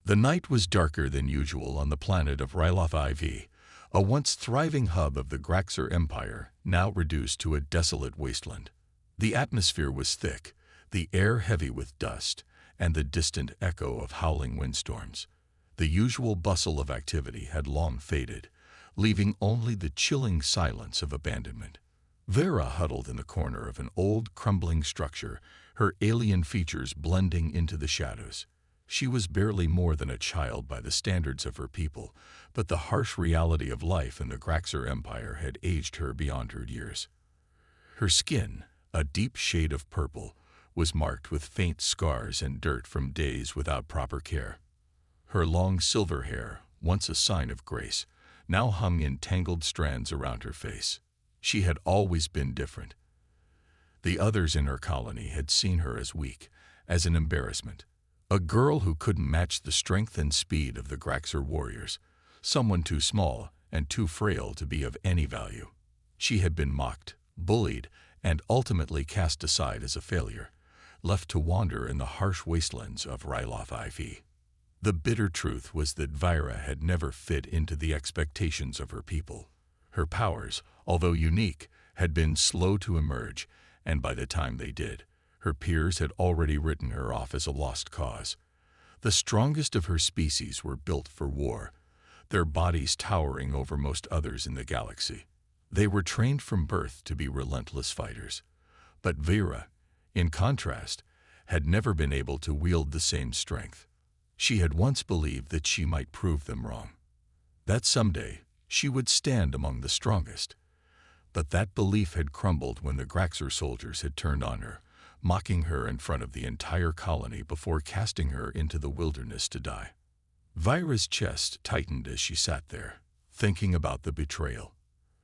The night was darker than usual on the planet of Ryloth IV, a once thriving hub of the Graxer Empire, now reduced to a desolate wasteland. The atmosphere was thick, the air heavy with dust, and the distant echo of howling windstorms. The usual bustle of activity had long faded, leaving only the chilling silence of abandonment. Vera huddled in the corner of an old, crumbling structure, her alien features blending into the shadows. She was barely more than a child by the standards of her people, but the harsh reality of life in the Graxer Empire had aged her beyond her years. Her skin, a deep shade of purple, was marked with faint scars and dirt from days without proper care. Her long silver hair, once a sign of grace, now hung in tangled strands around her face. She had always been different. The others in her colony had seen her as weak, as an embarrassment. A girl who couldn't match the strength and speed of the Graxer warriors, someone too small and too frail to be of any value. She had been mocked, bullied, and ultimately cast aside as a failure, left to wander in the harsh wastelands of Ryloth IV. The bitter truth was that Vira had never fit into the expectations of her people. Her powers, although unique, had been slow to emerge, and by the time they did, her peers had already written her off as a lost cause. The strongest of her species were built for war, their bodies towering over most others in the galaxy. They were trained from birth to be relentless fighters. But Vera, in contrast, had never been able to wield the same strength. She had once believed that she might prove them wrong, that someday she would stand among the strongest. But that belief had crumbled when the Graxer soldiers had turned on her, mocking her in front of the entire colony before casting her into the wilderness to die. Vira's chest tightened as she sat there, thinking about the betrayal.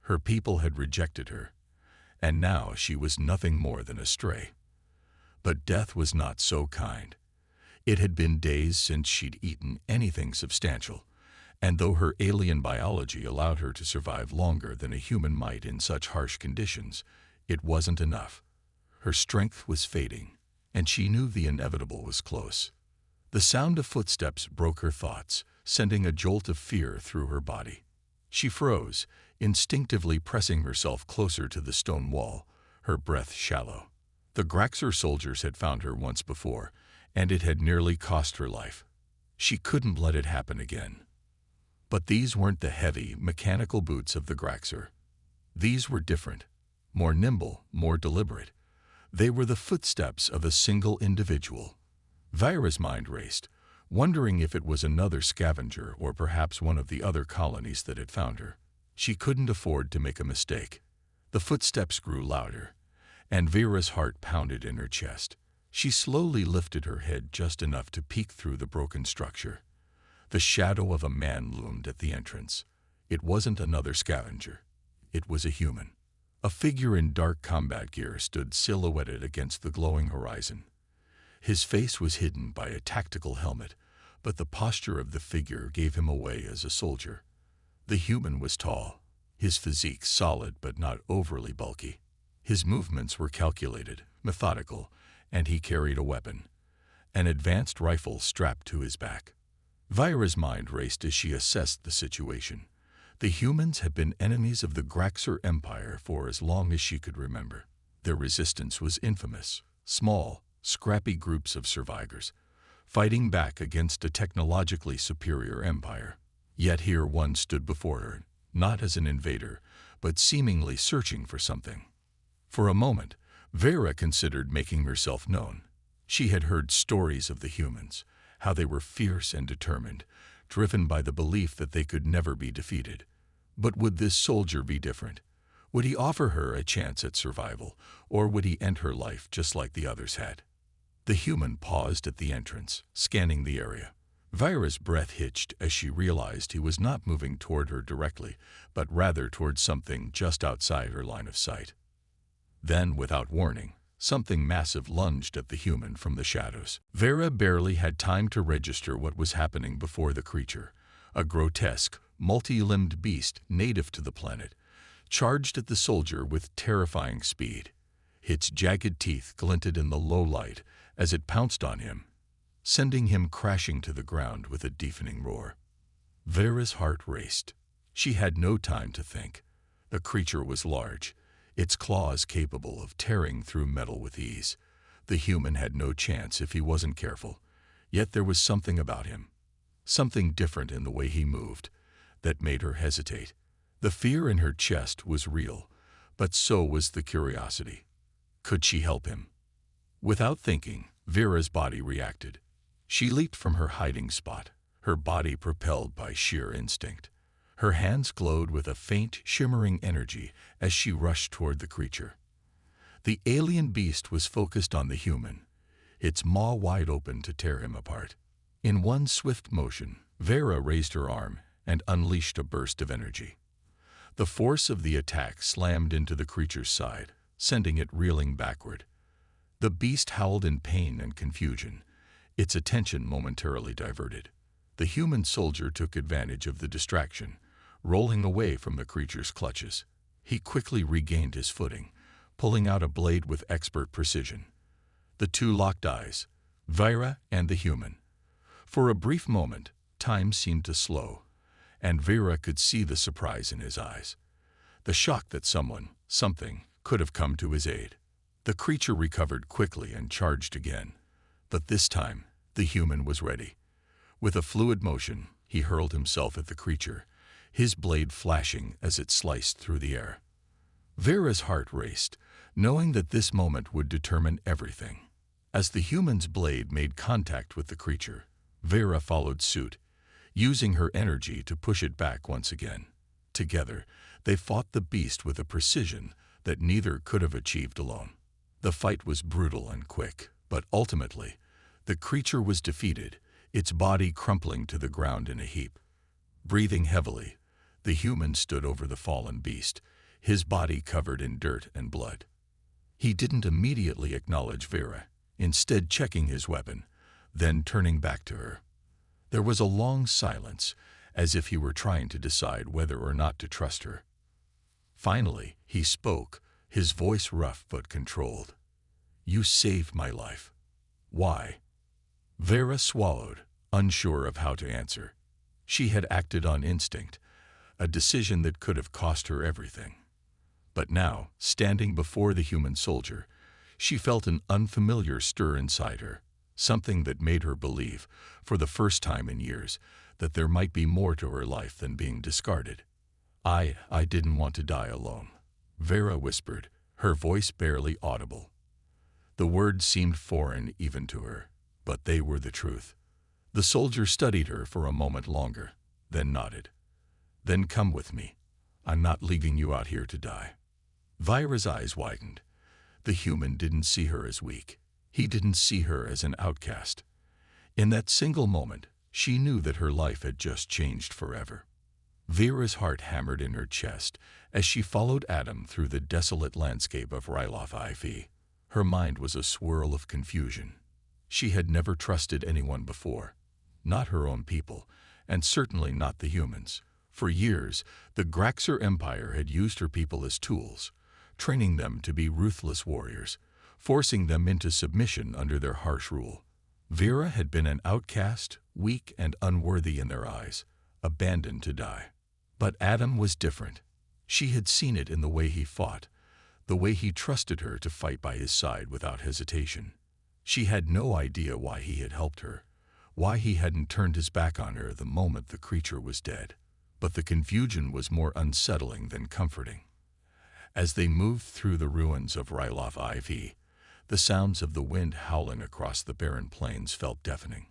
Her people had rejected her, and now she was nothing more than a stray. But death was not so kind. It had been days since she'd eaten anything substantial, and though her alien biology allowed her to survive longer than a human might in such harsh conditions, it wasn't enough. Her strength was fading, and she knew the inevitable was close. The sound of footsteps broke her thoughts, sending a jolt of fear through her body. She froze, instinctively pressing herself closer to the stone wall, her breath shallow. The Graxer soldiers had found her once before, and it had nearly cost her life. She couldn't let it happen again. But these weren't the heavy, mechanical boots of the Graxer. These were different, more nimble, more deliberate. They were the footsteps of a single individual. Vira's mind raced, wondering if it was another scavenger or perhaps one of the other colonies that had found her. She couldn't afford to make a mistake. The footsteps grew louder, and Vira's heart pounded in her chest. She slowly lifted her head just enough to peek through the broken structure. The shadow of a man loomed at the entrance. It wasn't another scavenger. It was a human. A figure in dark combat gear stood silhouetted against the glowing horizon. His face was hidden by a tactical helmet, but the posture of the figure gave him away as a soldier. The human was tall, his physique solid but not overly bulky. His movements were calculated, methodical, and he carried a weapon, an advanced rifle strapped to his back. Vira's mind raced as she assessed the situation. The humans had been enemies of the Graxer Empire for as long as she could remember. Their resistance was infamous, small, scrappy groups of survivors, fighting back against a technologically superior empire. Yet here one stood before her, not as an invader, but seemingly searching for something. For a moment, Vera considered making herself known. She had heard stories of the humans, how they were fierce and determined, driven by the belief that they could never be defeated. But would this soldier be different? Would he offer her a chance at survival, or would he end her life just like the others had? The human paused at the entrance, scanning the area. Vira's breath hitched as she realized he was not moving toward her directly, but rather toward something just outside her line of sight. Then, without warning, something massive lunged at the human from the shadows. Vera barely had time to register what was happening before the creature, a grotesque, multi-limbed beast native to the planet, charged at the soldier with terrifying speed. Its jagged teeth glinted in the low light as it pounced on him. sending him crashing to the ground with a deafening roar. Vera's heart raced. She had no time to think. The creature was large, its claws capable of tearing through metal with ease. The human had no chance if he wasn't careful. Yet there was something about him, something different in the way he moved, that made her hesitate. The fear in her chest was real, but so was the curiosity. Could she help him? Without thinking, Vera's body reacted. She leaped from her hiding spot, her body propelled by sheer instinct. Her hands glowed with a faint, shimmering energy as she rushed toward the creature. The alien beast was focused on the human, its maw wide open to tear him apart. In one swift motion, Vera raised her arm and unleashed a burst of energy. The force of the attack slammed into the creature's side, sending it reeling backward. The beast howled in pain and confusion, its attention momentarily diverted. The human soldier took advantage of the distraction, rolling away from the creature's clutches. He quickly regained his footing, pulling out a blade with expert precision. The two locked eyes, Vera and the human. For a brief moment, time seemed to slow, and Vera could see the surprise in his eyes. The shock that something, could have come to his aid. The creature recovered quickly and charged again. But this time, the human was ready. With a fluid motion, he hurled himself at the creature, his blade flashing as it sliced through the air. Vera's heart raced, knowing that this moment would determine everything. As the human's blade made contact with the creature, Vera followed suit, using her energy to push it back once again. Together, they fought the beast with a precision that neither could have achieved alone. The fight was brutal and quick, but ultimately, the creature was defeated, its body crumpling to the ground in a heap. Breathing heavily, the human stood over the fallen beast, his body covered in dirt and blood. He didn't immediately acknowledge Vera, instead checking his weapon, then turning back to her. There was a long silence, as if he were trying to decide whether or not to trust her. Finally, he spoke, his voice rough but controlled. "You saved my life. Why?" Vera swallowed, unsure of how to answer. She had acted on instinct, a decision that could have cost her everything. But now, standing before the human soldier, she felt an unfamiliar stir inside her, something that made her believe, for the first time in years, that there might be more to her life than being discarded. I didn't want to die alone," Vera whispered, her voice barely audible. The words seemed foreign even to her, but they were the truth. The soldier studied her for a moment longer, then nodded. "Then come with me. I'm not leaving you out here to die." Vera's eyes widened. The human didn't see her as weak. He didn't see her as an outcast. In that single moment, she knew that her life had just changed forever. Vera's heart hammered in her chest as she followed Adam through the desolate landscape of HFY. Her mind was a swirl of confusion. She had never trusted anyone before, not her own people, and certainly not the humans. For years, the Graxer Empire had used her people as tools, training them to be ruthless warriors, forcing them into submission under their harsh rule. Vera had been an outcast, weak and unworthy in their eyes, abandoned to die. But Adam was different. She had seen it in the way he fought, the way he trusted her to fight by his side without hesitation. She had no idea why he had helped her, why he hadn't turned his back on her the moment the creature was dead. But the confusion was more unsettling than comforting. As they moved through the ruins of HFY, the sounds of the wind howling across the barren plains felt deafening.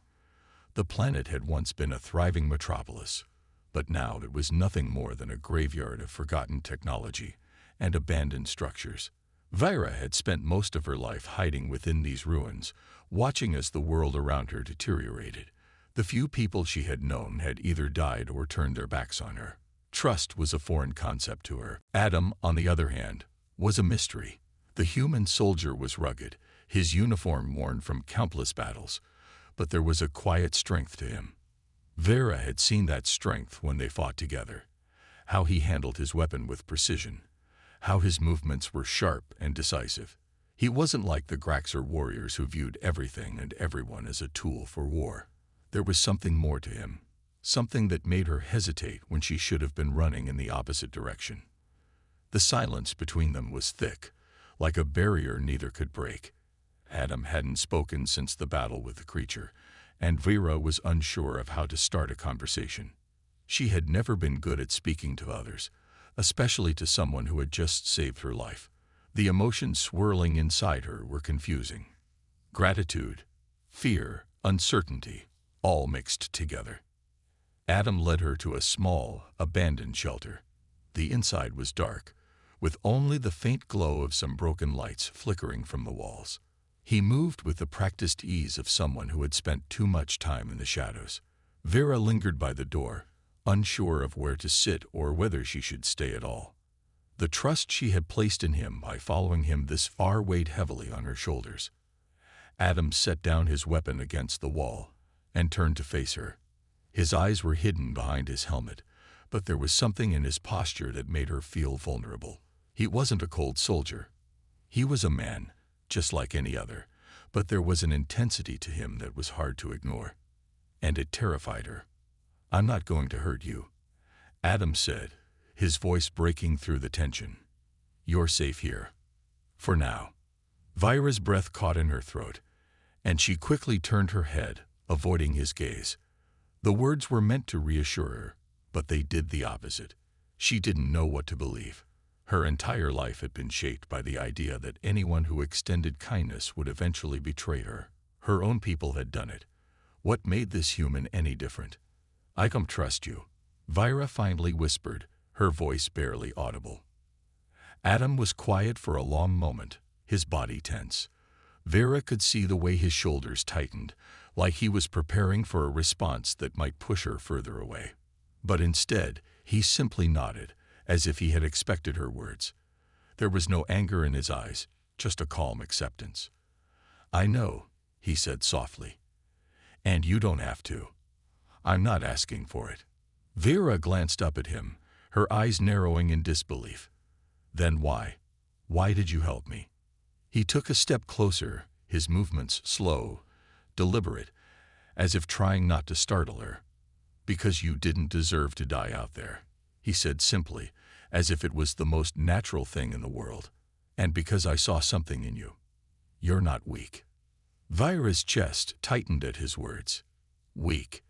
The planet had once been a thriving metropolis, but now it was nothing more than a graveyard of forgotten technology and abandoned structures. Vera had spent most of her life hiding within these ruins, watching as the world around her deteriorated. The few people she had known had either died or turned their backs on her. Trust was a foreign concept to her. Adam, on the other hand, was a mystery. The human soldier was rugged, his uniform worn from countless battles, but there was a quiet strength to him. Vera had seen that strength when they fought together, how he handled his weapon with precision, how his movements were sharp and decisive. He wasn't like the Graxer warriors who viewed everything and everyone as a tool for war. There was something more to him, something that made her hesitate when she should have been running in the opposite direction. The silence between them was thick, like a barrier neither could break. Adam hadn't spoken since the battle with the creature, and Vera was unsure of how to start a conversation. She had never been good at speaking to others, especially to someone who had just saved her life. The emotions swirling inside her were confusing. Gratitude, fear, uncertainty, all mixed together. Adam led her to a small, abandoned shelter. The inside was dark, with only the faint glow of some broken lights flickering from the walls. He moved with the practiced ease of someone who had spent too much time in the shadows. Vera lingered by the door, unsure of where to sit or whether she should stay at all. The trust she had placed in him by following him this far weighed heavily on her shoulders. Adam set down his weapon against the wall and turned to face her. His eyes were hidden behind his helmet, but there was something in his posture that made her feel vulnerable. He wasn't a cold soldier. He was a man, just like any other, but there was an intensity to him that was hard to ignore. And it terrified her. "I'm not going to hurt you," Adam said, his voice breaking through the tension. "You're safe here. For now." Vira's breath caught in her throat, and she quickly turned her head, avoiding his gaze. The words were meant to reassure her, but they did the opposite. She didn't know what to believe. Her entire life had been shaped by the idea that anyone who extended kindness would eventually betray her. Her own people had done it. What made this human any different? "I can trust you," Vira finally whispered, her voice barely audible. Adam was quiet for a long moment, his body tense. Vera could see the way his shoulders tightened, like he was preparing for a response that might push her further away. But instead, he simply nodded, as if he had expected her words. There was no anger in his eyes, just a calm acceptance. "I know," he said softly. "And you don't have to. I'm not asking for it." Vera glanced up at him, her eyes narrowing in disbelief. "Then why? Why did you help me?" He took a step closer, his movements slow, deliberate, as if trying not to startle her. "Because you didn't deserve to die out there," he said simply, as if it was the most natural thing in the world. "And because I saw something in you. You're not weak." Vira's chest tightened at his words. Weak.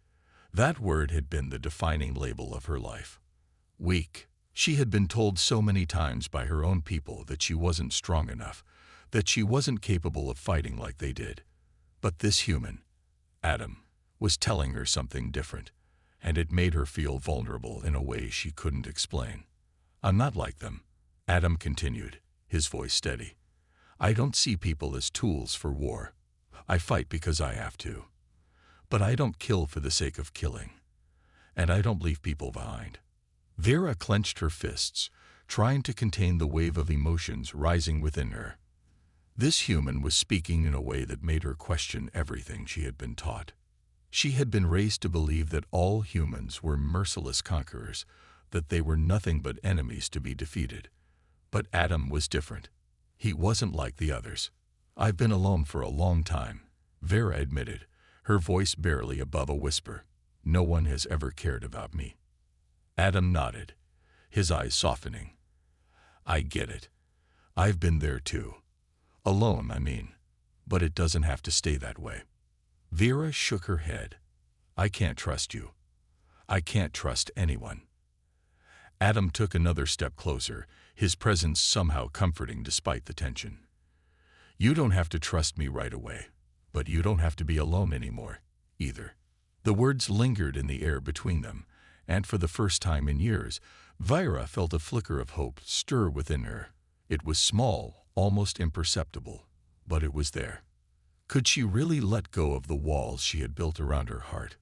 That word had been the defining label of her life. Weak. She had been told so many times by her own people that she wasn't strong enough, that she wasn't capable of fighting like they did. But this human, Adam, was telling her something different, and it made her feel vulnerable in a way she couldn't explain. "I'm not like them," Adam continued, his voice steady. "I don't see people as tools for war. I fight because I have to. But I don't kill for the sake of killing. And I don't leave people behind." Vera clenched her fists, trying to contain the wave of emotions rising within her. This human was speaking in a way that made her question everything she had been taught. She had been raised to believe that all humans were merciless conquerors, that they were nothing but enemies to be defeated. But Adam was different. He wasn't like the others. "I've been alone for a long time," Vera admitted, her voice barely above a whisper. "No one has ever cared about me." Adam nodded, his eyes softening. "I get it. I've been there too. Alone, I mean. But it doesn't have to stay that way." Vera shook her head. "I can't trust you. I can't trust anyone." Adam took another step closer, his presence somehow comforting despite the tension. "You don't have to trust me right away, but you don't have to be alone anymore, either." The words lingered in the air between them, and for the first time in years, Vira felt a flicker of hope stir within her. It was small, almost imperceptible, but it was there. Could she really let go of the walls she had built around her heart?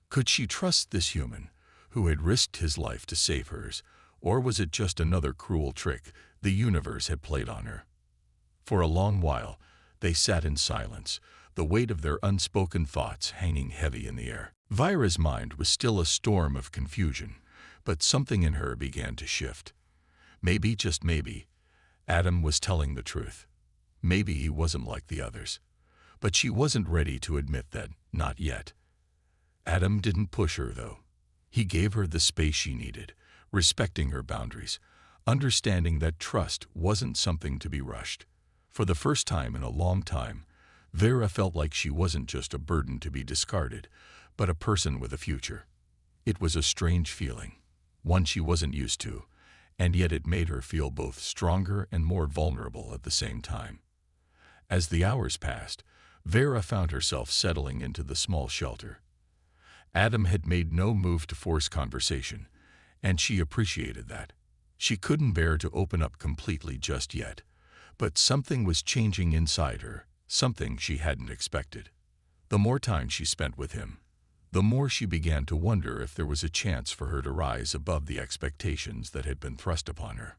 Could she trust this human, who had risked his life to save hers, or was it just another cruel trick the universe had played on her? For a long while, they sat in silence, the weight of their unspoken thoughts hanging heavy in the air. Vira's mind was still a storm of confusion, but something in her began to shift. Maybe, just maybe, Adam was telling the truth. Maybe he wasn't like the others. But she wasn't ready to admit that, not yet. Adam didn't push her, though. He gave her the space she needed, respecting her boundaries, understanding that trust wasn't something to be rushed. For the first time in a long time, Vera felt like she wasn't just a burden to be discarded, but a person with a future. It was a strange feeling, one she wasn't used to, and yet it made her feel both stronger and more vulnerable at the same time. As the hours passed, Vera found herself settling into the small shelter. Adam had made no move to force conversation, and she appreciated that. She couldn't bear to open up completely just yet, but something was changing inside her, something she hadn't expected. The more time she spent with him, the more she began to wonder if there was a chance for her to rise above the expectations that had been thrust upon her.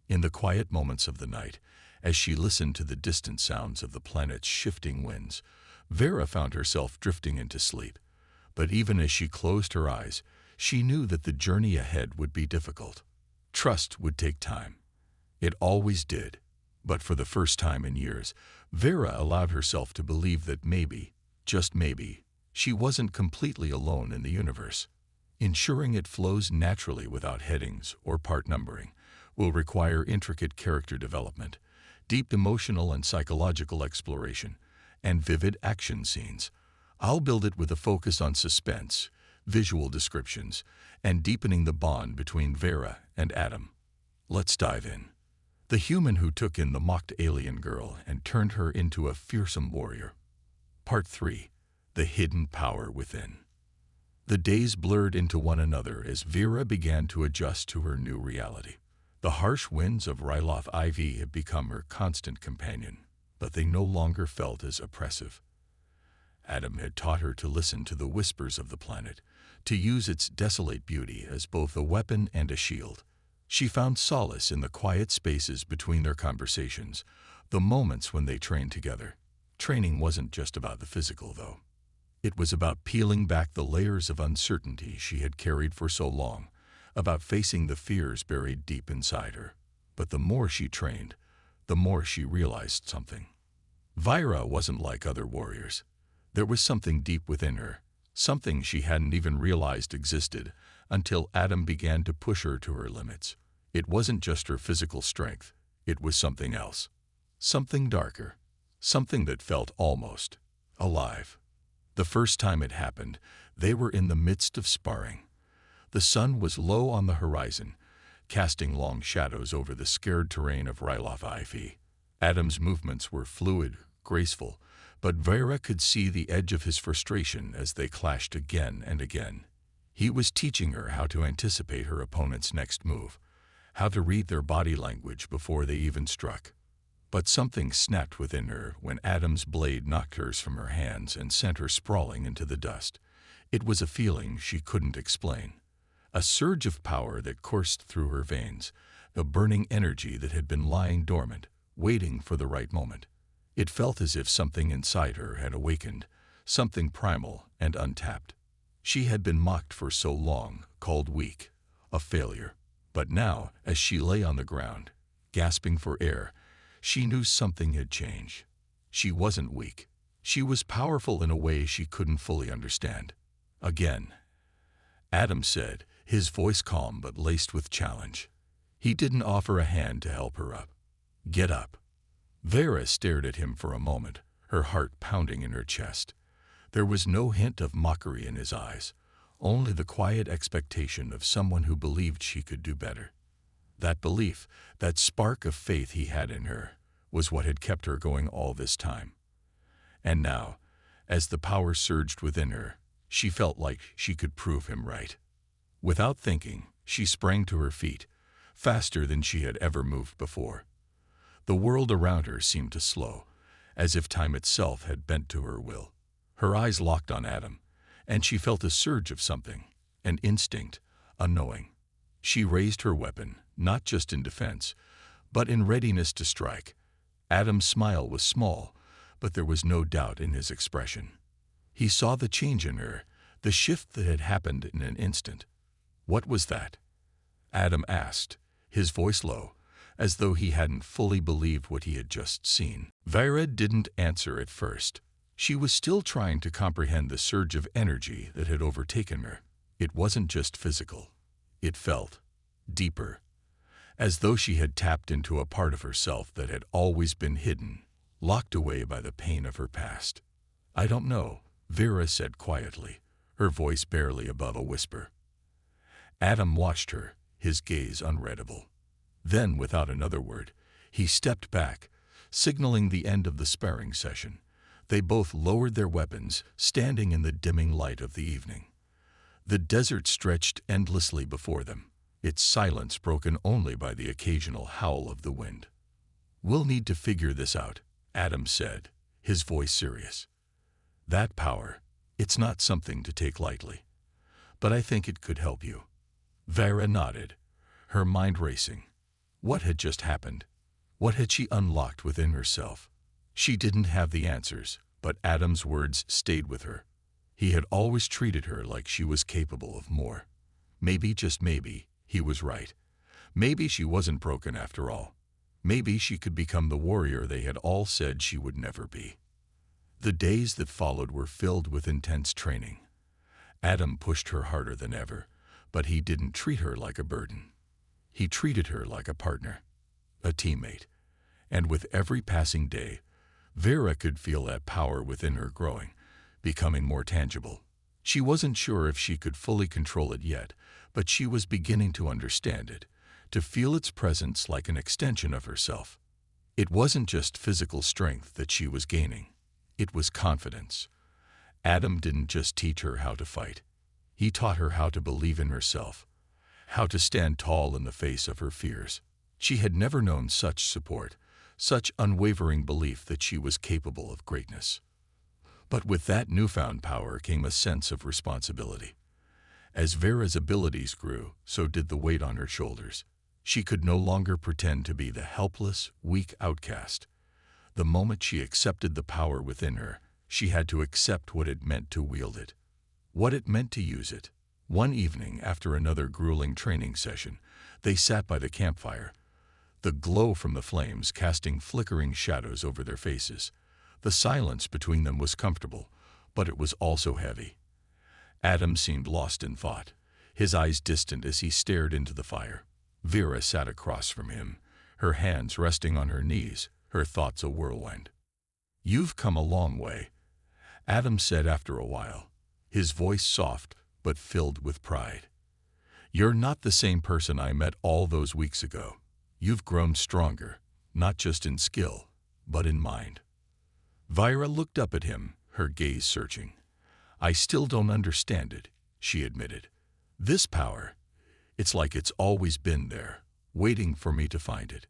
In the quiet moments of the night, as she listened to the distant sounds of the planet's shifting winds, Vera found herself drifting into sleep. But even as she closed her eyes, she knew that the journey ahead would be difficult. Trust would take time. It always did. But for the first time in years, Vera allowed herself to believe that maybe, just maybe, she wasn't completely alone in the universe. Ensuring it flows naturally without headings or part numbering will require intricate character development, deep emotional and psychological exploration, and vivid action scenes. I'll build it with a focus on suspense, visual descriptions, and deepening the bond between Vera and Adam. Let's dive in. The human who took in the mocked alien girl and turned her into a fearsome warrior. Part 3. The Hidden Power Within. The days blurred into one another as Vera began to adjust to her new reality. The harsh winds of Ryloth IV had become her constant companion, but they no longer felt as oppressive. Adam had taught her to listen to the whispers of the planet, to use its desolate beauty as both a weapon and a shield. She found solace in the quiet spaces between their conversations, the moments when they trained together. Training wasn't just about the physical, though. It was about peeling back the layers of uncertainty she had carried for so long, about facing the fears buried deep inside her. But the more she trained, the more she realized something. Vera wasn't like other warriors. There was something deep within her, something she hadn't even realized existed until Adam began to push her to her limits. It wasn't just her physical strength, it was something else. Something darker, something that felt almost alive. The first time it happened, they were in the midst of sparring. The sun was low on the horizon, casting long shadows over the scared terrain of Ryloth IV. Adam's movements were fluid, graceful, but Vera could see the edge of his frustration as they clashed again and again. He was teaching her how to anticipate her opponent's next move, how to read their body language before they even struck. But something snapped within her when Adam's blade knocked hers from her hands and sent her sprawling into the dust. It was a feeling she couldn't explain. A surge of power that coursed through her veins, a burning energy that had been lying dormant, waiting for the right moment. It felt as if something inside her had awakened, something primal and untapped. She had been mocked for so long, called weak, a failure. But now, as she lay on the ground, gasping for air, she knew something had changed. She wasn't weak. She was powerful in a way she couldn't fully understand. Again, Adam said, his voice calm but laced with challenge. He didn't offer a hand to help her up. Get up. Vera stared at him for a moment, her heart pounding in her chest. There was no hint of mockery in his eyes, only the quiet expectation of someone who believed she could do better. That belief, that spark of faith he had in her, was what had kept her going all this time. And now, as the power surged within her, she felt like she could prove him right. Without thinking, she sprang to her feet, faster than she had ever moved before. The world around her seemed to slow, as if time itself had bent to her will. Her eyes locked on Adam, and she felt a surge of something, an instinct, a knowing. She raised her weapon, not just in defense, but in readiness to strike. Adam's smile was small, but there was no doubt in his expression. He saw the change in her, the shift that had happened in an instant. What was that? Adam asked, his voice low, as though he hadn't fully believed what he had just seen. Vera didn't answer at first. She was still trying to comprehend the surge of energy that had overtaken her. It wasn't just physical. It felt deeper, as though she had tapped into a part of herself that had always been hidden, locked away by the pain of her past. "I don't know," Vera said quietly, her voice barely above a whisper. Adam watched her, his gaze unreadable. Then, without another word, he stepped back, signaling the end of the sparring session. They both lowered their weapons, standing in the dimming light of the evening. The desert stretched endlessly before them, its silence broken only by the occasional howl of the wind. "We'll need to figure this out," Adam said, his voice serious. "That power, it's not something to take lightly. But I think it could help you." Vera nodded, her mind racing. What had just happened? What had she unlocked within herself? She didn't have the answers, but Adam's words stayed with her. He had always treated her like she was capable of more. Maybe, just maybe, he was right. Maybe she wasn't broken after all. Maybe she could become the warrior they had all said she would never be. The days that followed were filled with intense training. Adam pushed her harder than ever, but he didn't treat her like a burden. He treated her like a partner, a teammate. And with every passing day, Vera could feel that power within her growing, becoming more tangible. She wasn't sure if she could fully control it yet, but she was beginning to understand it, to feel its presence like an extension of herself. It wasn't just physical strength that she was gaining. It was confidence. Adam didn't just teach her how to fight. He taught her how to believe in herself, how to stand tall in the face of her fears. She had never known such support, such unwavering belief that she was capable of greatness. But with that newfound power came a sense of responsibility. As Vera's abilities grew, so did the weight on her shoulders. She could no longer pretend to be the helpless, weak outcast. The moment she accepted the power within her, she had to accept what it meant to wield it, what it meant to use it. One evening, after another grueling training session, they sat by the campfire, the glow from the flames casting flickering shadows over their faces. The silence between them was comfortable, but it was also heavy. Adam seemed lost in thought, his eyes distant as he stared into the fire. Vera sat across from him, her hands resting on her knees, her thoughts a whirlwind. "You've come a long way," Adam said after a while, his voice soft but filled with pride. "You're not the same person I met all those weeks ago. You've grown stronger, not just in skill, but in mind." Vera looked up at him, her gaze searching. "I still don't understand it," she admitted. "This power, it's like it's always been there, waiting for me to find it."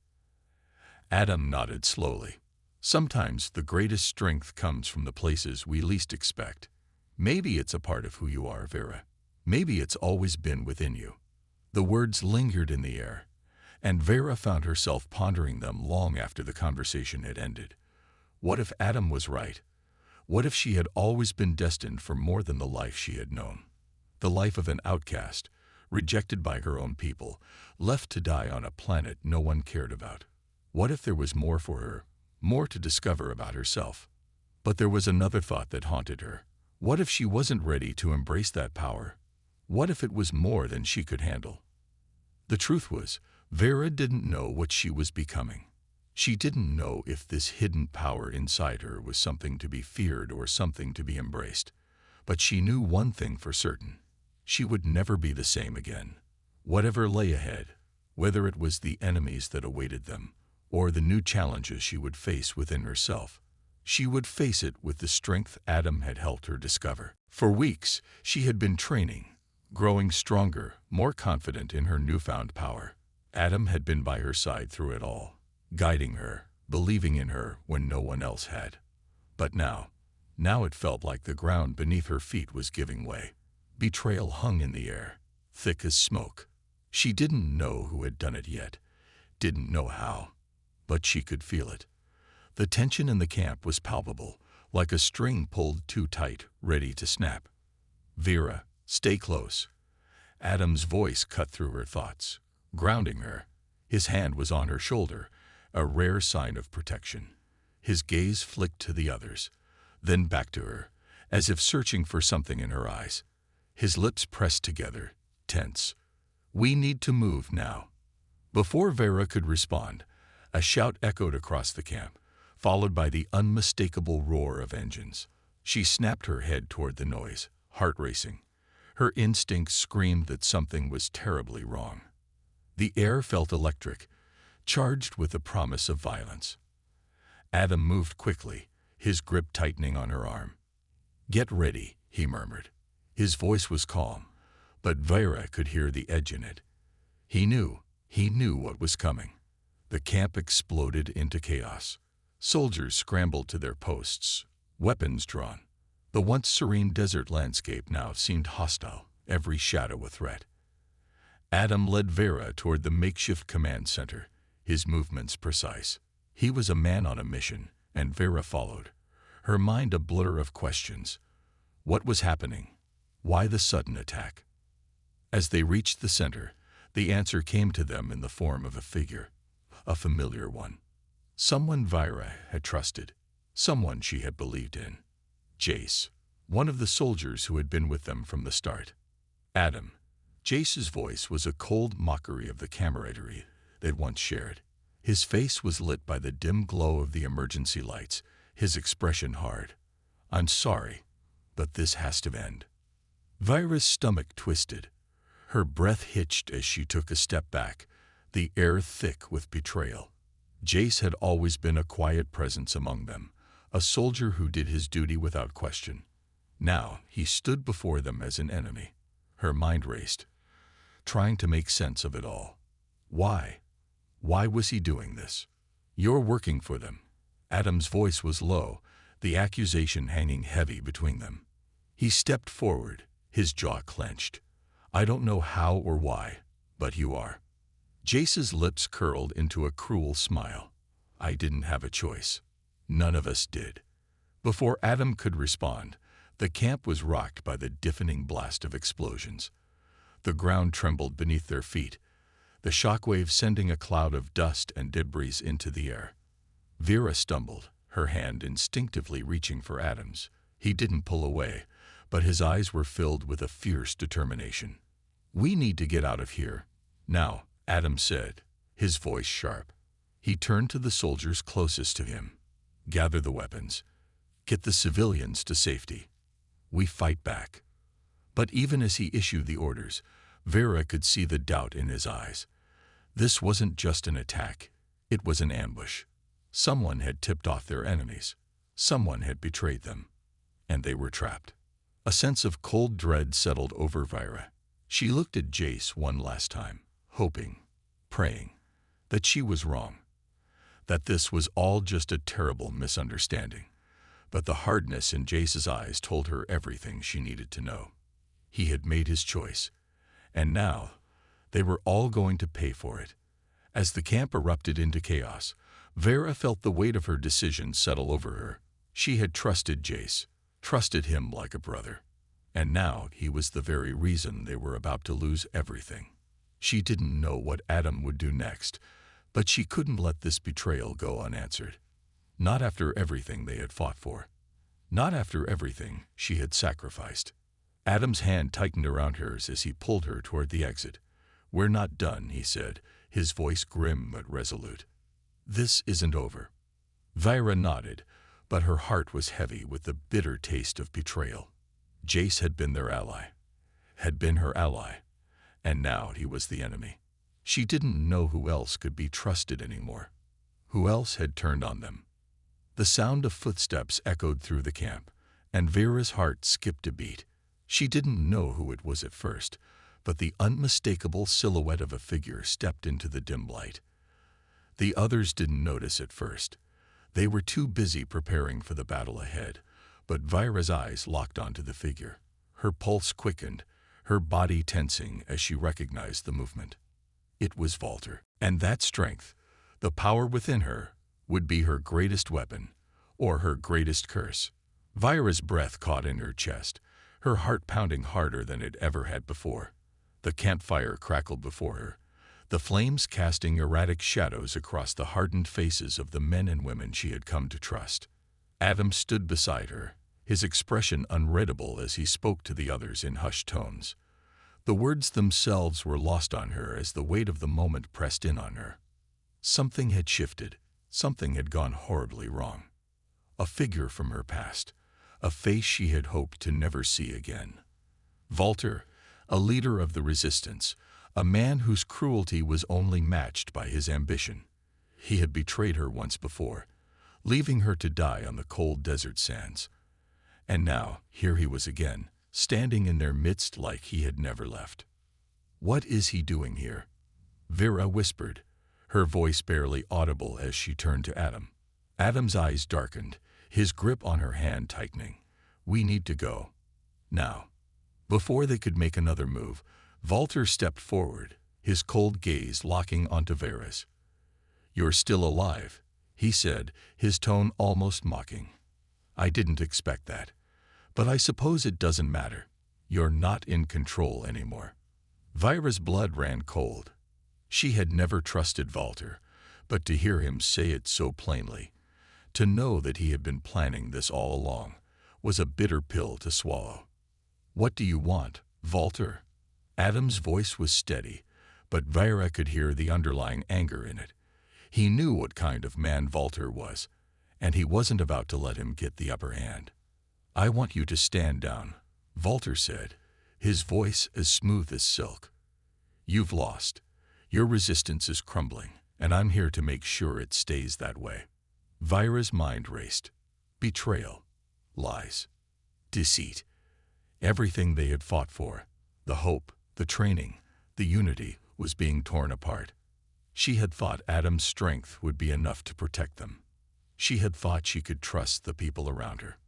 Adam nodded slowly. "Sometimes the greatest strength comes from the places we least expect. Maybe it's a part of who you are, Vera. Maybe it's always been within you." The words lingered in the air, and Vera found herself pondering them long after the conversation had ended. What if Adam was right? What if she had always been destined for more than the life she had known? The life of an outcast, rejected by her own people, left to die on a planet no one cared about. What if there was more for her, more to discover about herself? But there was another thought that haunted her. What if she wasn't ready to embrace that power? What if it was more than she could handle? The truth was, Vera didn't know what she was becoming. She didn't know if this hidden power inside her was something to be feared or something to be embraced. But she knew one thing for certain. She would never be the same again. Whatever lay ahead, whether it was the enemies that awaited them, or the new challenges she would face within herself, she would face it with the strength Adam had helped her discover. For weeks, she had been training, growing stronger, more confident in her newfound power. Adam had been by her side through it all, guiding her, believing in her when no one else had. But now it felt like the ground beneath her feet was giving way. Betrayal hung in the air, thick as smoke. She didn't know who had done it yet, didn't know how, but she could feel it. The tension in the camp was palpable, like a string pulled too tight, ready to snap. "Vera, stay close." Adam's voice cut through her thoughts, grounding her, His hand was on her shoulder, a rare sign of protection. His gaze flicked to the others, then back to her, as if searching for something in her eyes. His lips pressed together, tense. "We need to move now." Before Vera could respond, a shout echoed across the camp, followed by the unmistakable roar of engines. She snapped her head toward the noise, heart racing. Her instincts screamed that something was terribly wrong. The air felt electric, charged with the promise of violence. Adam moved quickly, his grip tightening on her arm. "Get ready," he murmured. His voice was calm, but Vera could hear the edge in it. He knew what was coming. The camp exploded into chaos. Soldiers scrambled to their posts, weapons drawn. The once serene desert landscape now seemed hostile, every shadow a threat. Adam led Vera toward the makeshift command center, his movements precise. He was a man on a mission, and Vera followed, her mind a blur of questions. What was happening? Why the sudden attack? As they reached the center, the answer came to them in the form of a figure, a familiar one. Someone Vera had trusted, someone she had believed in. Jace, one of the soldiers who had been with them from the start. Adam. Jace's voice was a cold mockery of the camaraderie they'd once shared. His face was lit by the dim glow of the emergency lights, his expression hard. "I'm sorry, but this has to end." Vera's stomach twisted. Her breath hitched as she took a step back, the air thick with betrayal. Jace had always been a quiet presence among them, a soldier who did his duty without question. Now he stood before them as an enemy. Her mind raced, trying to make sense of it all. Why? Why was he doing this? "You're working for them." Adam's voice was low, the accusation hanging heavy between them. He stepped forward, his jaw clenched. "I don't know how or why, but you are." Jace's lips curled into a cruel smile. "I didn't have a choice. None of us did." Before Adam could respond, the camp was rocked by the deafening blast of explosions. The ground trembled beneath their feet, the shockwave sending a cloud of dust and debris into the air. Vera stumbled, her hand instinctively reaching for Adam's. He didn't pull away, but his eyes were filled with a fierce determination. "We need to get out of here now," Adam said, his voice sharp. He turned to the soldiers closest to him. "Gather the weapons. Get the civilians to safety. We fight back." But even as he issued the orders, Vera could see the doubt in his eyes. This wasn't just an attack, it was an ambush. Someone had tipped off their enemies. Someone had betrayed them. And they were trapped. A sense of cold dread settled over Vera. She looked at Jace one last time, hoping, praying, that she was wrong, that this was all just a terrible misunderstanding. But the hardness in Jace's eyes told her everything she needed to know. He had made his choice, and now they were all going to pay for it. As the camp erupted into chaos, Vera felt the weight of her decision settle over her. She had trusted Jace, trusted him like a brother, and now he was the very reason they were about to lose everything. She didn't know what Adam would do next, but she couldn't let this betrayal go unanswered. Not after everything they had fought for. Not after everything she had sacrificed. Adam's hand tightened around hers as he pulled her toward the exit. "We're not done," he said, his voice grim but resolute. "This isn't over." Vera nodded, but her heart was heavy with the bitter taste of betrayal. Jace had been their ally, had been her ally, and now he was the enemy. She didn't know who else could be trusted anymore. Who else had turned on them? The sound of footsteps echoed through the camp, and Vera's heart skipped a beat. She didn't know who it was at first, but the unmistakable silhouette of a figure stepped into the dim light. The others didn't notice at first. They were too busy preparing for the battle ahead, but Vera's eyes locked onto the figure. Her pulse quickened, her body tensing as she recognized the movement. It was Walter, and that strength, the power within her, would be her greatest weapon, or her greatest curse. Vera's breath caught in her chest, her heart pounding harder than it ever had before. The campfire crackled before her, the flames casting erratic shadows across the hardened faces of the men and women she had come to trust. Adam stood beside her, his expression unreadable as he spoke to the others in hushed tones. The words themselves were lost on her as the weight of the moment pressed in on her. Something had shifted. Something had gone horribly wrong. A figure from her past, a face she had hoped to never see again. Walter, a leader of the resistance, a man whose cruelty was only matched by his ambition. He had betrayed her once before, leaving her to die on the cold desert sands. And now, here he was again, standing in their midst like he had never left. "What is he doing here?" Vera whispered, her voice barely audible as she turned to Adam. Adam's eyes darkened, his grip on her hand tightening. "We need to go. Now." Before they could make another move, Walter stepped forward, his cold gaze locking onto Vera's. "You're still alive," he said, his tone almost mocking. "I didn't expect that. But I suppose it doesn't matter. You're not in control anymore." Vera's blood ran cold. She had never trusted Walter, but to hear him say it so plainly, to know that he had been planning this all along, was a bitter pill to swallow. "What do you want, Walter?" Adam's voice was steady, but Vera could hear the underlying anger in it. He knew what kind of man Walter was, and he wasn't about to let him get the upper hand. "I want you to stand down," Walter said, his voice as smooth as silk. "You've lost. Your resistance is crumbling, and I'm here to make sure it stays that way." Vera's mind raced. Betrayal. Lies. Deceit. Everything they had fought for, the hope, the training, the unity, was being torn apart. She had thought Adam's strength would be enough to protect them. She had thought she could trust the people around her.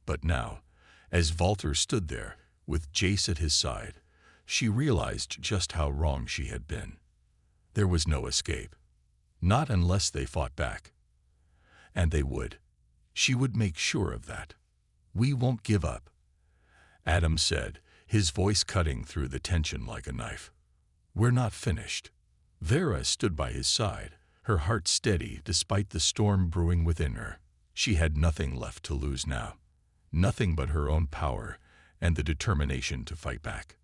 But now, as Walter stood there, with Jace at his side, she realized just how wrong she had been. There was no escape. Not unless they fought back. And they would. She would make sure of that. "We won't give up," Adam said, his voice cutting through the tension like a knife. "We're not finished." Vera stood by his side, her heart steady despite the storm brewing within her. She had nothing left to lose now. Nothing but her own power and the determination to fight back.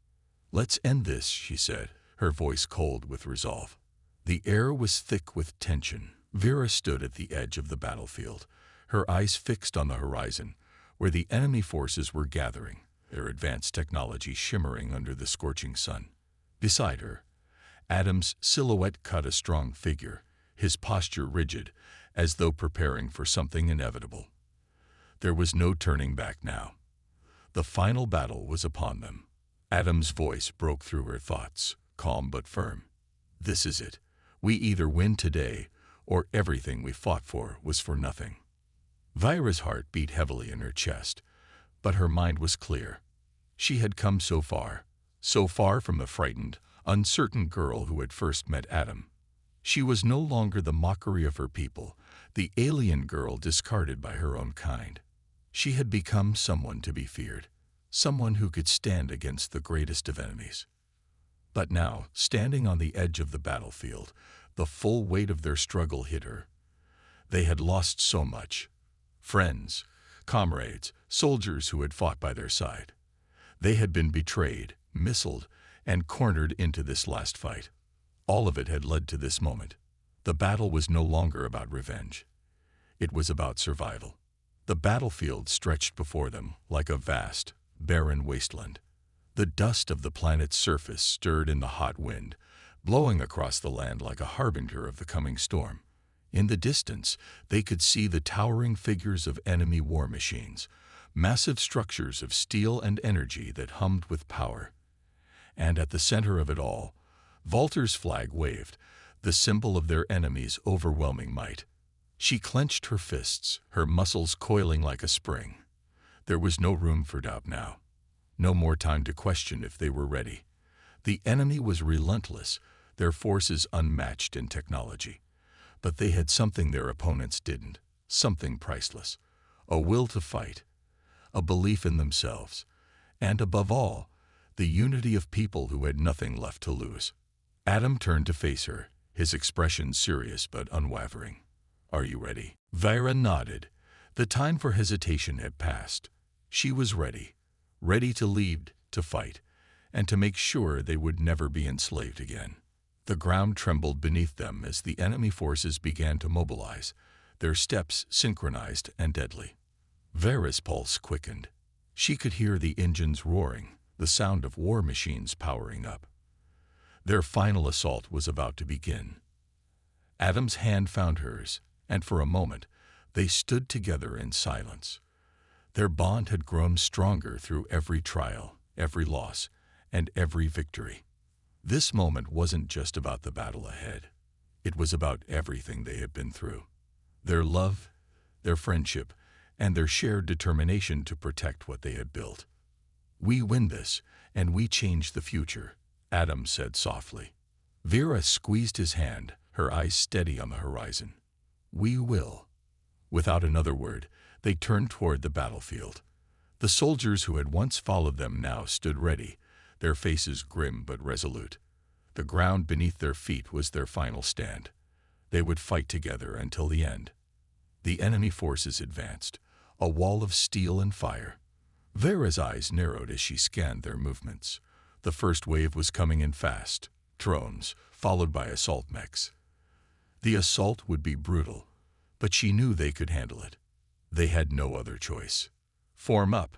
"Let's end this," she said, her voice cold with resolve. The air was thick with tension. Vera stood at the edge of the battlefield, her eyes fixed on the horizon, where the enemy forces were gathering, their advanced technology shimmering under the scorching sun. Beside her, Adam's silhouette cut a strong figure, his posture rigid, as though preparing for something inevitable. There was no turning back now. The final battle was upon them. Adam's voice broke through her thoughts, calm but firm. "This is it. We either win today, or everything we fought for was for nothing." Vera's heart beat heavily in her chest, but her mind was clear. She had come so far from the frightened, uncertain girl who had first met Adam. She was no longer the mockery of her people, the alien girl discarded by her own kind. She had become someone to be feared, someone who could stand against the greatest of enemies. But now, standing on the edge of the battlefield, the full weight of their struggle hit her. They had lost so much. Friends, comrades, soldiers who had fought by their side. They had been betrayed, missiled, and cornered into this last fight. All of it had led to this moment. The battle was no longer about revenge. It was about survival. The battlefield stretched before them like a vast, barren wasteland. The dust of the planet's surface stirred in the hot wind, blowing across the land like a harbinger of the coming storm. In the distance, they could see the towering figures of enemy war machines, massive structures of steel and energy that hummed with power. And at the center of it all, Walter's flag waved, the symbol of their enemy's overwhelming might. She clenched her fists, her muscles coiling like a spring. There was no room for doubt now. No more time to question if they were ready. The enemy was relentless, their forces unmatched in technology. But they had something their opponents didn't, something priceless. A will to fight, a belief in themselves, and above all, the unity of people who had nothing left to lose. Adam turned to face her, his expression serious but unwavering. "Are you ready?" Vera nodded. The time for hesitation had passed. She was ready. Ready to lead, to fight, and to make sure they would never be enslaved again. The ground trembled beneath them as the enemy forces began to mobilize, their steps synchronized and deadly. Vera's pulse quickened. She could hear the engines roaring, the sound of war machines powering up. Their final assault was about to begin. Adam's hand found hers, and for a moment, they stood together in silence. Their bond had grown stronger through every trial, every loss, and every victory. This moment wasn't just about the battle ahead. It was about everything they had been through. Their love, their friendship, and their shared determination to protect what they had built. "We win this, and we change the future," Adam said softly. Vera squeezed his hand, her eyes steady on the horizon. "We will." Without another word, they turned toward the battlefield. The soldiers who had once followed them now stood ready, their faces grim but resolute. The ground beneath their feet was their final stand. They would fight together until the end. The enemy forces advanced, a wall of steel and fire. Vera's eyes narrowed as she scanned their movements. The first wave was coming in fast, drones, followed by assault mechs. The assault would be brutal, but she knew they could handle it. They had no other choice. "Form up,"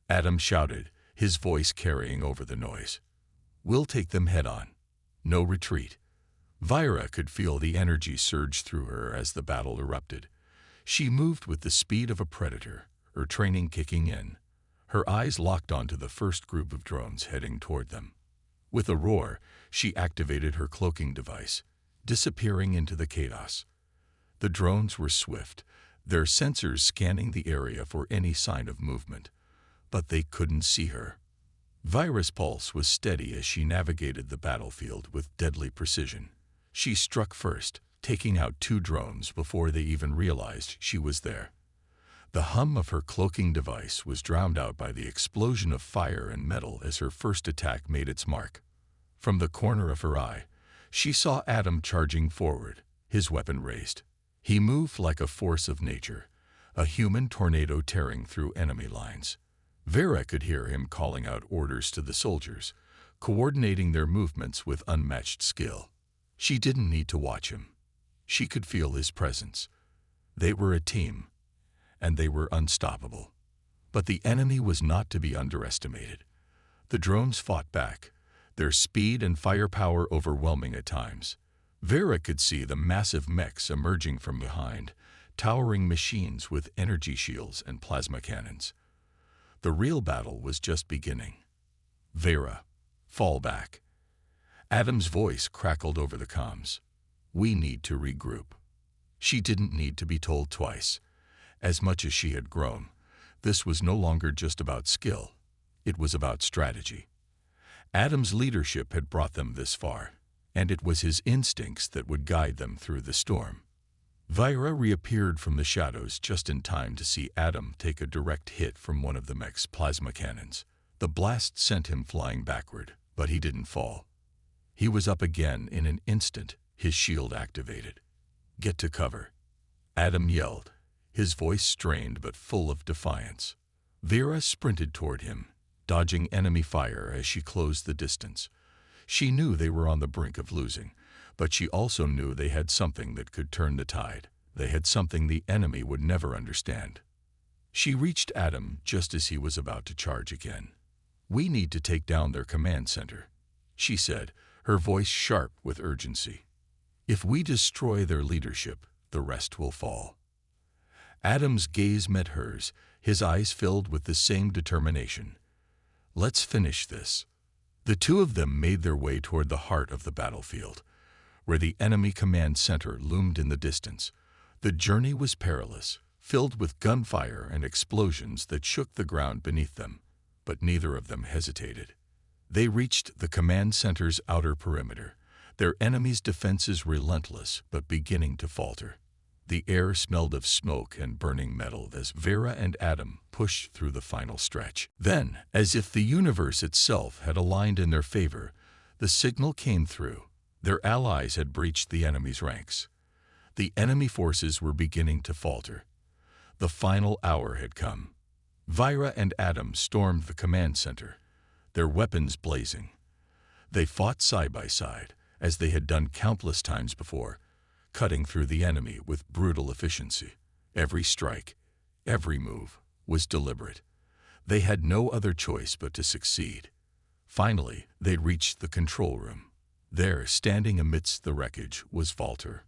Adam shouted, his voice carrying over the noise. "We'll take them head on. No retreat." Vera could feel the energy surge through her as the battle erupted. She moved with the speed of a predator, her training kicking in. Her eyes locked onto the first group of drones heading toward them. With a roar, she activated her cloaking device, disappearing into the chaos. The drones were swift, their sensors scanning the area for any sign of movement, but they couldn't see her. Vera's pulse was steady as she navigated the battlefield with deadly precision. She struck first, taking out 2 drones before they even realized she was there. The hum of her cloaking device was drowned out by the explosion of fire and metal as her first attack made its mark. From the corner of her eye, she saw Adam charging forward, his weapon raised. He moved like a force of nature, a human tornado tearing through enemy lines. Vera could hear him calling out orders to the soldiers, coordinating their movements with unmatched skill. She didn't need to watch him. She could feel his presence. They were a team, and they were unstoppable. But the enemy was not to be underestimated. The drones fought back, their speed and firepower overwhelming at times. Vera could see the massive mechs emerging from behind, towering machines with energy shields and plasma cannons. The real battle was just beginning. "Vera, fall back." Adam's voice crackled over the comms. "We need to regroup." She didn't need to be told twice. As much as she had grown, this was no longer just about skill. It was about strategy. Adam's leadership had brought them this far, and it was his instincts that would guide them through the storm. Vera reappeared from the shadows just in time to see Adam take a direct hit from one of the mech's plasma cannons. The blast sent him flying backward, but he didn't fall. He was up again in an instant, his shield activated. "Get to cover," Adam yelled, his voice strained but full of defiance. Vera sprinted toward him, dodging enemy fire as she closed the distance. She knew they were on the brink of losing, but she also knew they had something that could turn the tide. They had something the enemy would never understand. She reached Adam just as he was about to charge again. "We need to take down their command center," she said, her voice sharp with urgency. "If we destroy their leadership, the rest will fall." Adam's gaze met hers, his eyes filled with the same determination. "Let's finish this." The two of them made their way toward the heart of the battlefield, where the enemy command center loomed in the distance. The journey was perilous, filled with gunfire and explosions that shook the ground beneath them, but neither of them hesitated. They reached the command center's outer perimeter, their enemy's defenses relentless but beginning to falter. The air smelled of smoke and burning metal as Vera and Adam pushed through the final stretch. Then, as if the universe itself had aligned in their favor, the signal came through. Their allies had breached the enemy's ranks. The enemy forces were beginning to falter. The final hour had come. Vira and Adam stormed the command center, their weapons blazing. They fought side by side, as they had done countless times before, cutting through the enemy with brutal efficiency. Every strike, every move, was deliberate. They had no other choice but to succeed. Finally, they reached the control room. There, standing amidst the wreckage, was Walter.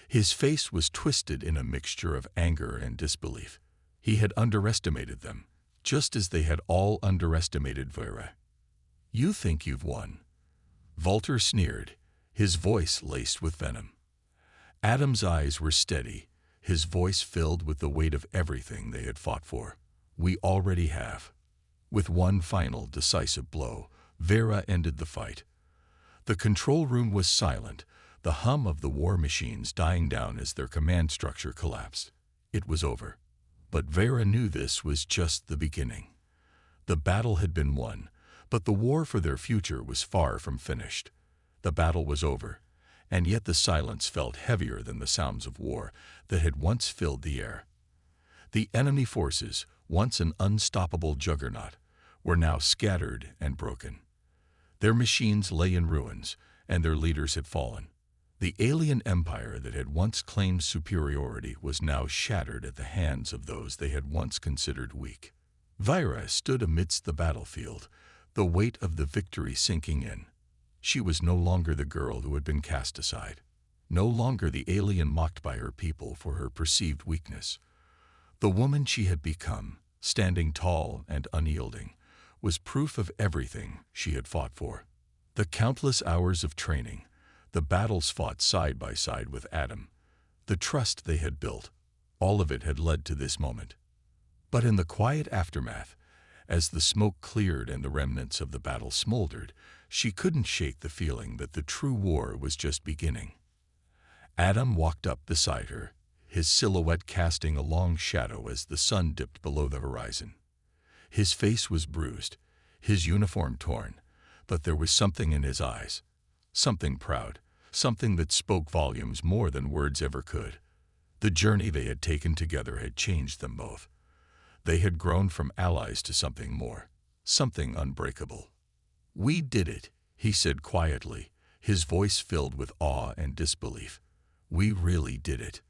His face was twisted in a mixture of anger and disbelief. He had underestimated them, just as they had all underestimated Vera. "You think you've won?" Walter sneered, his voice laced with venom. Adam's eyes were steady, his voice filled with the weight of everything they had fought for. "We already have." With one final, decisive blow, Vera ended the fight. The control room was silent, the hum of the war machines dying down as their command structure collapsed. It was over. But Vera knew this was just the beginning. The battle had been won, but the war for their future was far from finished. The battle was over, and yet the silence felt heavier than the sounds of war that had once filled the air. The enemy forces, once an unstoppable juggernaut, were now scattered and broken. Their machines lay in ruins, and their leaders had fallen. The alien empire that had once claimed superiority was now shattered at the hands of those they had once considered weak. Vira stood amidst the battlefield, the weight of the victory sinking in. She was no longer the girl who had been cast aside, no longer the alien mocked by her people for her perceived weakness. The woman she had become, standing tall and unyielding, was proof of everything she had fought for. The countless hours of training, the battles fought side by side with Adam, the trust they had built, all of it had led to this moment. But in the quiet aftermath, as the smoke cleared and the remnants of the battle smoldered, she couldn't shake the feeling that the true war was just beginning. Adam walked up beside her, his silhouette casting a long shadow as the sun dipped below the horizon. His face was bruised, his uniform torn, but there was something in his eyes, something proud, something that spoke volumes more than words ever could. The journey they had taken together had changed them both. They had grown from allies to something more, something unbreakable. "We did it," he said quietly, his voice filled with awe and disbelief. "We really did it."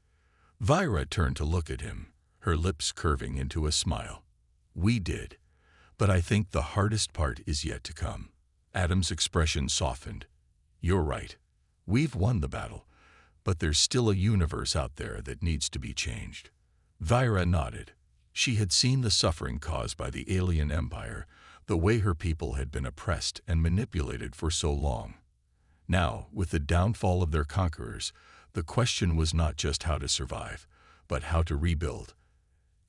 Vira turned to look at him, her lips curving into a smile. "We did, but I think the hardest part is yet to come." Adam's expression softened. "You're right. We've won the battle, but there's still a universe out there that needs to be changed." Vira nodded. She had seen the suffering caused by the alien empire, the way her people had been oppressed and manipulated for so long. Now, with the downfall of their conquerors, the question was not just how to survive, but how to rebuild.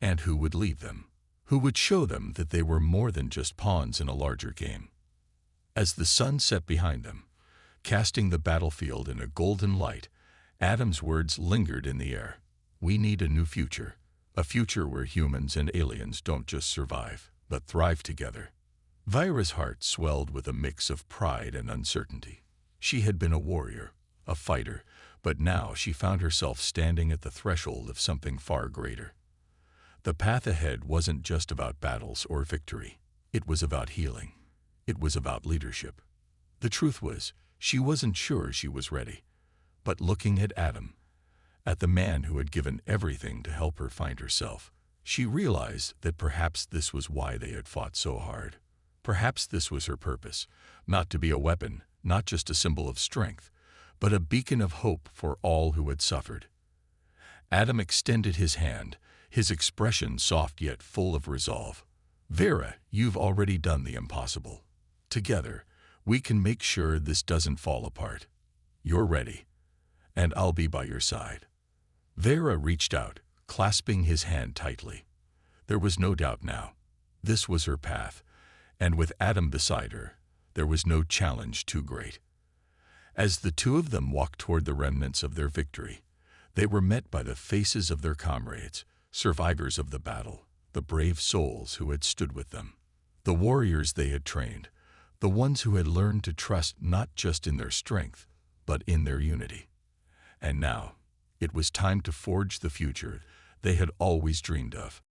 And who would lead them? Who would show them that they were more than just pawns in a larger game? As the sun set behind them, casting the battlefield in a golden light, Adam's words lingered in the air. "We need a new future. A future where humans and aliens don't just survive, but thrive together." Vira's heart swelled with a mix of pride and uncertainty. She had been a warrior, a fighter, but now she found herself standing at the threshold of something far greater. The path ahead wasn't just about battles or victory. It was about healing. It was about leadership. The truth was, she wasn't sure she was ready. But looking at Adam, at the man who had given everything to help her find herself, she realized that perhaps this was why they had fought so hard. Perhaps this was her purpose, not to be a weapon, not just a symbol of strength, but a beacon of hope for all who had suffered. Adam extended his hand, his expression soft yet full of resolve. "Vera, you've already done the impossible. Together, we can make sure this doesn't fall apart. You're ready, and I'll be by your side." Vera reached out, clasping his hand tightly. There was no doubt now. This was her path, and with Adam beside her, there was no challenge too great. As the two of them walked toward the remnants of their victory, they were met by the faces of their comrades, survivors of the battle, the brave souls who had stood with them, the warriors they had trained, the ones who had learned to trust not just in their strength, but in their unity. And now, it was time to forge the future they had always dreamed of.